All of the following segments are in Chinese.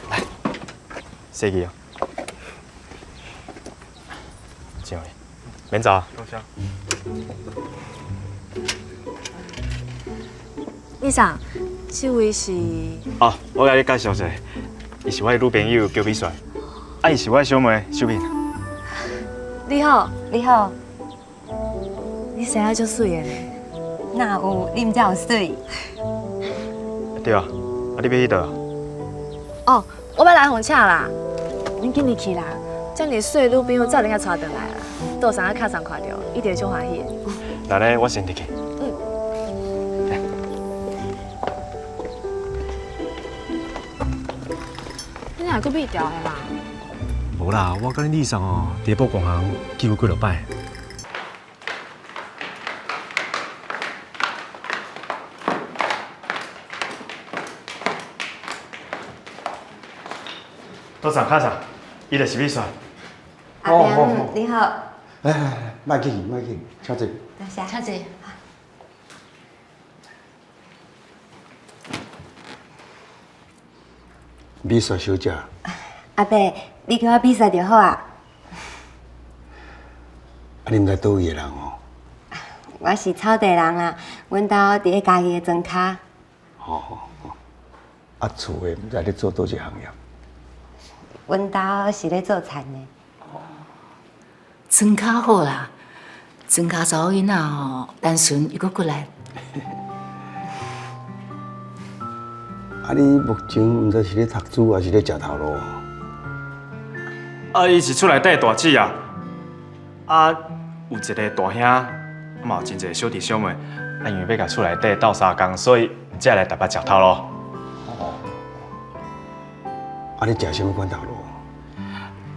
来，谢记哦。这位，免走啊。多谢。李长，这位是？哦，我甲你介绍一下，伊是我的女朋友叫美雪，伊是我的小妹秀敏。你好，你好，你生得足水的呢。哪有你们才有水？对啊，你要去倒啊？哦，我要来红茶啦，恁紧入去啦，这样水女朋友早点甲带回来啦。倒上卡上看到，一定足欢喜的。那咧，我先入去。你哪个必调的啦？无啦，我甲恁李上哦，伫报广行见过几落摆。多上卡上，伊就是美雪。阿良，你好。来，莫客气，莫客气，请坐。多谢。请坐。美雪小姐，阿伯，你叫我比赛就好啊。你毋知倒位的人哦？我是草地人啊，阮兜伫咧家己的庄卡。啊，厝的毋知咧做倒一行业？阮兜是咧做田的。庄卡好啦，庄卡查某囡仔吼，单纯又搁骨力。啊，你目前毋知是咧读书还是咧食头路？啊，伊是厝内底大姊啊，啊，有一个大兄，嘛有真侪小弟小妹，啊，因为要甲厝内底斗相共，所以才来台北食头路。啊，你食什么款头路？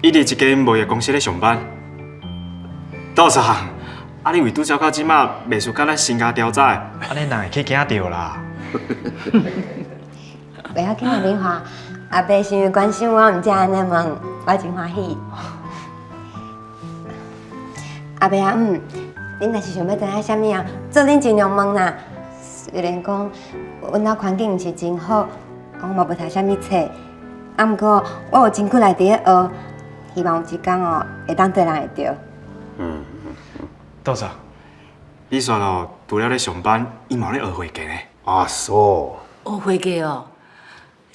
伊伫一间贸易公司咧上班。倒啥？啊，你为拄照到即马，袂输甲咱身家刁仔，安尼哪会去惊着啦？袂要紧啊，明华。阿伯是因为关心我，毋才安尼问，我真欢喜。阿伯啊，恁若是想要知影啥物啊，做恁尽量问啦。虽然讲阮兜环境毋是真好，我嘛无读啥物册，啊，毋过我有真骨力伫咧学，希望有一天哦，会当对人会着。倒啥？你说咯，除了咧上班，伊嘛咧学会计呢。啊，so。学会计哦，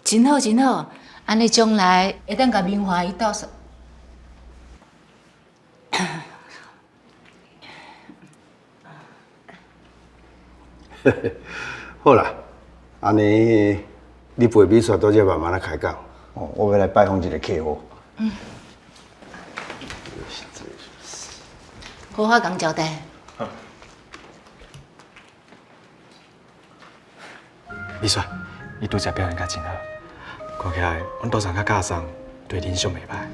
真好真好，安尼将来会当甲明华伊斗上。好啦，安尼你陪美雪倒这慢慢来开讲。哦，我要来拜访一个客户。好好讲交代。美雪，你拄则表现甲真好，看起来阮岛上甲家上对恁上袂歹。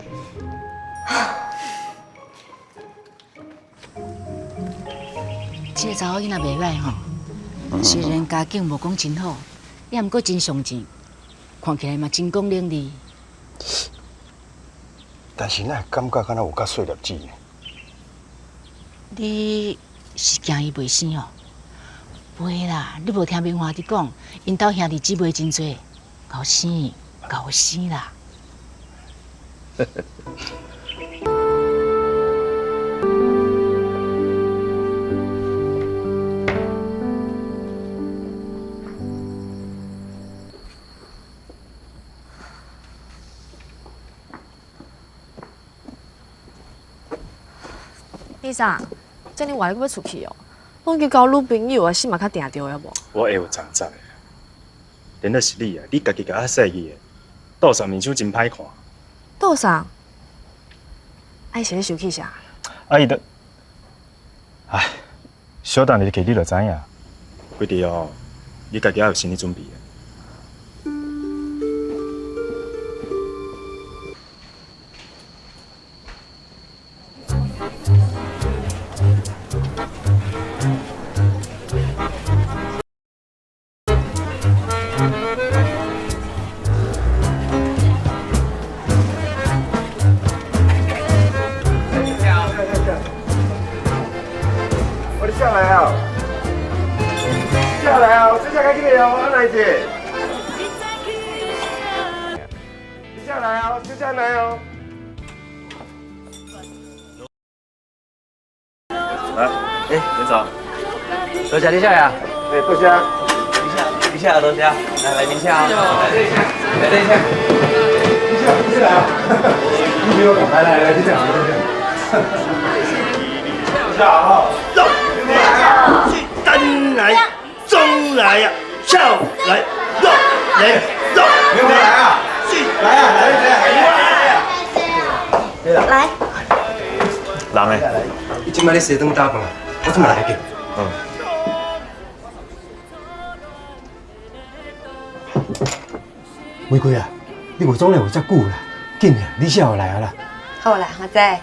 这个查某囡仔袂歹吼，虽然家境无讲真好，也毋过真上进，看起来嘛真讲伶俐。但是哪会感觉敢若有较细粒子呢？你是惊伊袂生哦？袂啦，你无听明华伫讲，因兜兄弟姊妹真多，后生后生啦。李长，这你外要出去哦？拢去交女朋友啊，心嘛较定着要无？我会有长杂的，连那是你啊，你家己甲我设计的，倒上面相真歹看。倒上，爱是咧生气啥？啊，伊的，唉，小等日去你就知影。规日哦，你家己也有心理准备的。下来啊！下来啊！这下该给你哦，阿奶姐。你下来啊！就下来哦。来，连长，多谢你下呀。哎，多谢。一下多谢，来一下啊。来一下。你下来啊！你比我赶，来，就这样，就这样。一下啊！走，来啊！单来，中来呀，跳来，绕来，绕，明白来啊！来啊，来，来，人诶，你今摆咧西装打扮啊？我怎么来给？玫瑰啊，你化妆了有遮久啦，紧啊，你下回来啊啦。好啦，我知。哎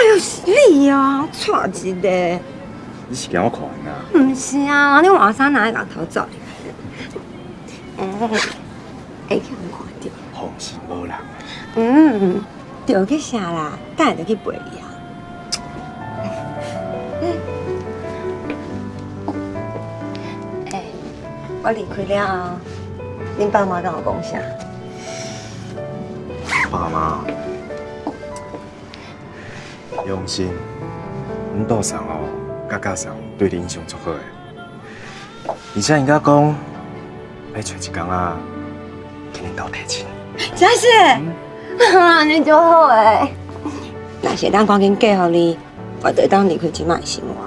呦，是你啊！错一个。你是惊我看啊？唔是啊，你换衫哪会把头走入来？会去人看到。放心，无人。着去啥啦？等下就去陪你啊。我离开了后，恁爸妈跟我讲啥？爸妈，用心，阮倒送哦，甲家送对恁上足好诶。而且人家讲，要找一工啊，给恁斗提亲。真是，你就好诶。若是当赶紧嫁互你，我就当离开即摆生活。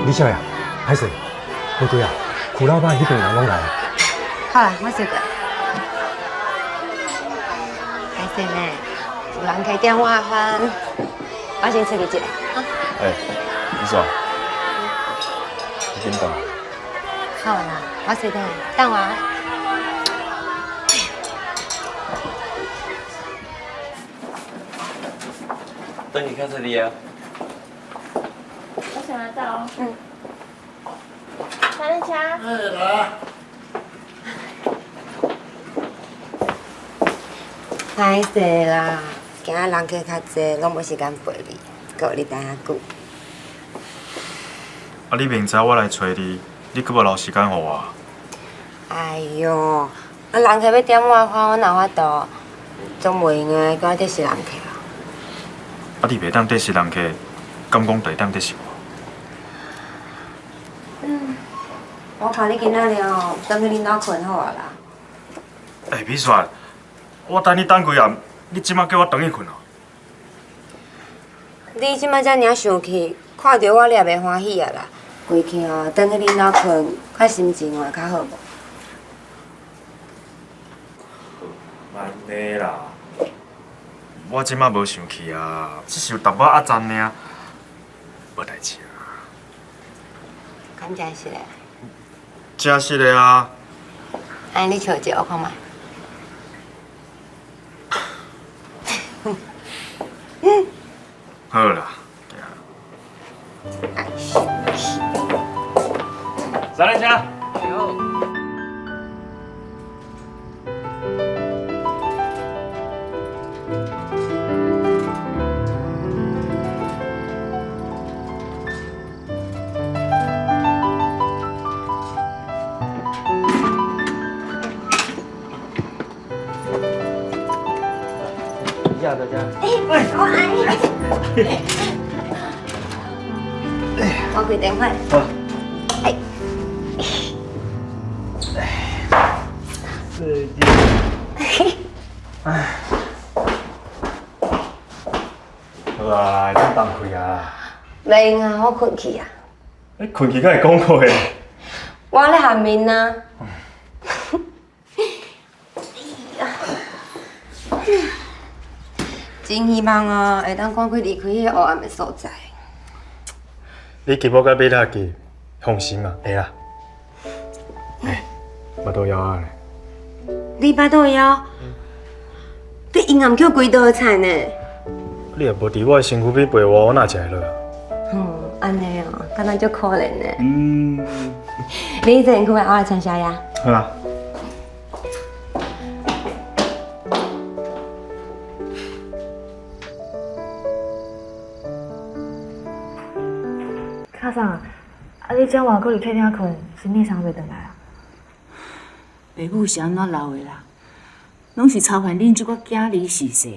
李少爷，歹势，玫瑰啊，苦老板迄边人拢来。好啦，我收过。歹势呢，有人开电话翻，我先出去一下。你说，你先等。好啦，我随便，等我。等你看这里啊。我想得到。三轮车。歹势啦，今仔人客较济，拢无时间陪你，搁有你等遐久。啊，你明知我来找你，你搁无留时间互我？哎哟，啊人客要点我花，我哪法度？总袂用个，搁得是人客啊。啊，你袂当得失人客，敢讲会当得失我？我看你今仔日哦，等去恁兜困好啊啦。美雪，我等你等几暗，你即马叫我等去困哦？你即摆遮尔生气，看到我你也袂欢喜啊啦。回去哦，等去恁兜困，较心情会较好无？慢点啦，我即马无生气啊，只是有淡薄仔赞尔，无代志啊。敢真是嘞？真是的啊。安尼你笑一个，我看卖。好啦，三轮车。下大家。我开电话。好。好啊，真放开啊！袂用啊，我困去啊。你困去敢会讲过诶？我咧下面啊。真希望哦，会当赶快离开迄黑暗的所在。你吉我甲马拉吉，放心嘛，会啦。巴肚枵啊咧。你巴肚枵？你银行叫几道菜呢？你若无伫我的身躯边陪我，我哪食会落啊？安尼哦，敢若足可怜呢。你一阵去我来请宵夜。好啦。卡桑啊，你今晚过去客厅困，身体上袂转来啊？爸母是安怎老的啦？拢是操烦恁这个囝儿逝世。